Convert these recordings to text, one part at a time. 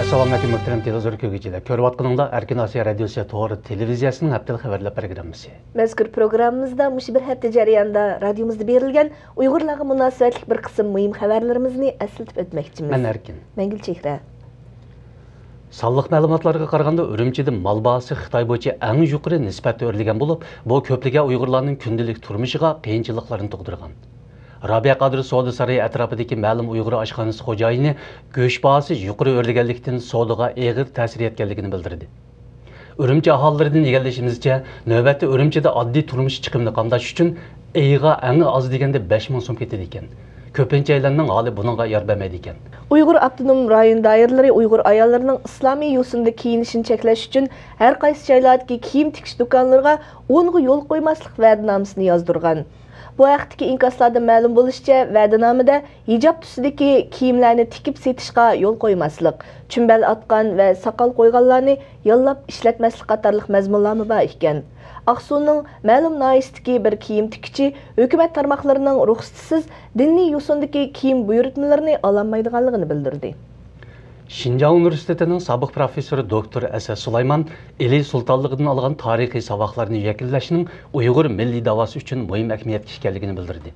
Assalamu alaikum muhtaram televizor kögücüler. Körüp atqınыңda Erkin Asiya Radiosu Toğrı televiziyasının haftalık haberler programması. Mazkur programımızda muş bir hafta jarayonida radiomuzda berilgan Uyg'urlarga munosabatli bir qism muhim xabarlarimizni eslatib o'tmoqchimiz. Men Erkin. Men Gulchehra. Sonliq ma'lumotlarga qaraganda Urumchida mal bahasi Xitoy bo'yicha eng yuqori nisbatda o'rlagan bo'lib, bu ko'plagan Uyg'urlarning kundalik turmushiga qiyinchiliklarni tug'dirgan. Rabia Qadir savdo saroyi atrofidagi ma'lum Uyg'ur oshxonasi xo'jayini go'sht bahasi yuqori o'rlaganlikdan savdoga og'ir ta'sir etganligini bildirdi. Urumchi aholilaridan egallashimizcha, navbatda Urumchida oddiy turmush chiqimini qamdash uchun eyiga eng oz deganda 5000 so'm ketadi ekan. Ko'pinchalarning holi buningga yor bermaydi ekan. Uyg'ur avtonom rayon doiralari Uyg'ur ayollarining islomiy yo'sinda kiyinishini cheklash uchun har qaysi joylardagi kiyim tikish do'konlariga 10 ga yo'l qo'ymaslik va'danomasini yozdirgan. Bu haqdagi inkaslarda ma'lum bo'lishicha, va'danomada hijob tusidagi kiyimlarni tikib setishga yo'l qo'ymaslik, chumbal atgan va soqol qo'yganlarni yollab ishlatmaslik qatorliq mazmunlar bor ekan. Aqsuning ma'lum noyishdagi bir kiyim tikichi hukumat tarmoqlarining ruxsatisiz diniy yo'sindagi kiyim buyurtmalarini ololmaydiganligini bildirdi. Şinjan Üniversitetining sobiq professori doktor Asad Sulayman Eli sultonligidan olgan tarixiy saboqlarni yakillashning Uyg'ur milliy davosi uchun muhim ahamiyatga ekanligini bildirdi.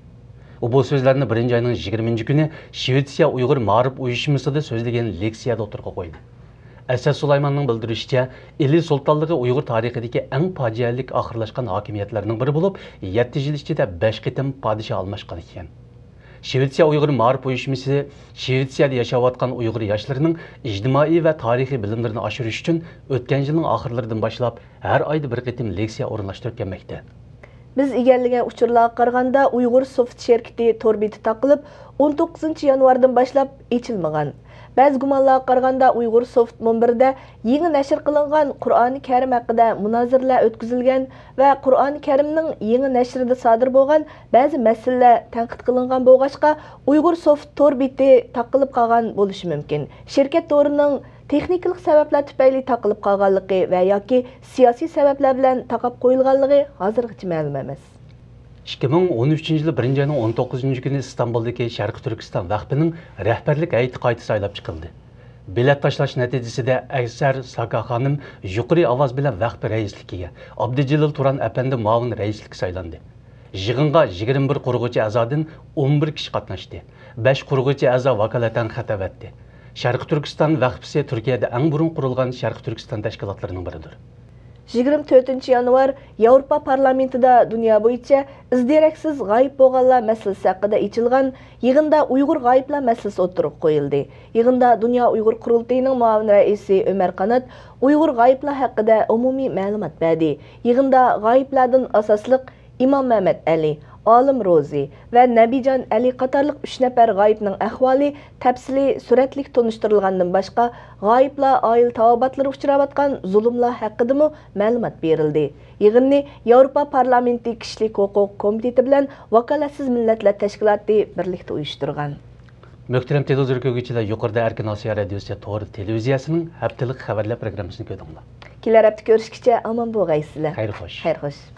U bu so'zlarni 1-oyning 20-kuni Shvetsiya Uyg'ur ma'rif uyushmasida so'zlagan leksiyada o'tirib qo'ydi. Asad Sulaymanning bildirishicha, Eli sultonligi Uyg'ur tarixidagi eng fojialik oxirlashgan hokimiyatlarning biri bo'lib, 7 yil ichida 5 qitim podshoh almashgan ekan. Shvetsiya Uyg'ur ma'rif uyushmasi Shvetsiyada yashayotgan Uyg'ur yoshlarining ijtimoiy va tarixiy bilimlarini oshirish uchun o'tgan yilning oxirlaridan boshlab har oyda bir qitim leksiya o'rinlashtirib kelmoqda. Biz egallagan uchurlarga qaraganda Uyg'ur Soft şirkati torbeti taqilib 19 yanvardan boshlab ochilmagan. Ba'zi gumonlarga qaraganda Uyg'ur Soft munbirida yangi nashr qilingan Qur'oni Karim haqida munoziralar o'tkazilgan va Qur'oni Karimning yangi nashrida sodir bo'lgan ba'zi masalalar tanqid qilingan bo'lg'achqa Uyg'ur Soft torbeti taqilib qolgan bo'lishi mumkin. Shirkat to'rining texnik sabablar tufayli taqilib qolganligi va yoki siyosiy sabablar bilan taqab qo'yilganligi hozirgacha ma'lum emas. 2013 yılı 1-oyning 19-kuni İstanbul'daki Sharq Turkiston vaqfining rahbarlik hay'ati qayta saylab chiqildi. Bilet tashlash natijasida Aksar Saka xonim yuqori ovoz bilan vaqf raisligiga, Abdujalil Turan apandi muavin raislik saylandi. Yig'inga 21 qurg'uvchi a'zodan 11 kishi qatnashdi. 5 qurg'uvchi a'zo vakolatan xatab etdi. Sharq Turkiston vaqfisi Turkiyada eng burun qurilgan Sharq Turkiston tashkilotlarining biridir. 24 yanvar Yevropa parlamentida dunyo bo'yicha izdiraksiz g'oyib bo'lganlar masalasi haqida ochilgan yig'inda Uyg'ur g'oyiblar masalasi o'tirib qo'yildi. Yig'inda Dunyo Uyg'ur qurultayining muavin raisi Ömer Qanat Uyg'ur g'oyiblar haqida umumiy ma'lumot berdi. Yig'inda g'oyiblardan asosliq Imom Mehmet Ali, Olim Rozi va Nabijon Ali qatorliq 3 nafar g'oyibning ahvoli tafsiliy suratlik tunishtirilgandan boshqa g'oyiblar oil tavobatlari uchrayotgan zulmlar haqida ma'lumot berildi. Yig'inni Yevropa parlamenti kishilik huquq komiteti bilan Vakolatsiz millatlar tashkiloti birlikda uyushtirgan. Muhtaram televizor ko'ruvchilar, yuqorida Erkin Asiya Radiosi To'g'ri televiziyasining haftalik xabarlar programmasini ko'rdinglar. Kelar hafta ko'rishguncha omon bo'lgaysizlar. Xayr xo'sh. Xayr xo'sh.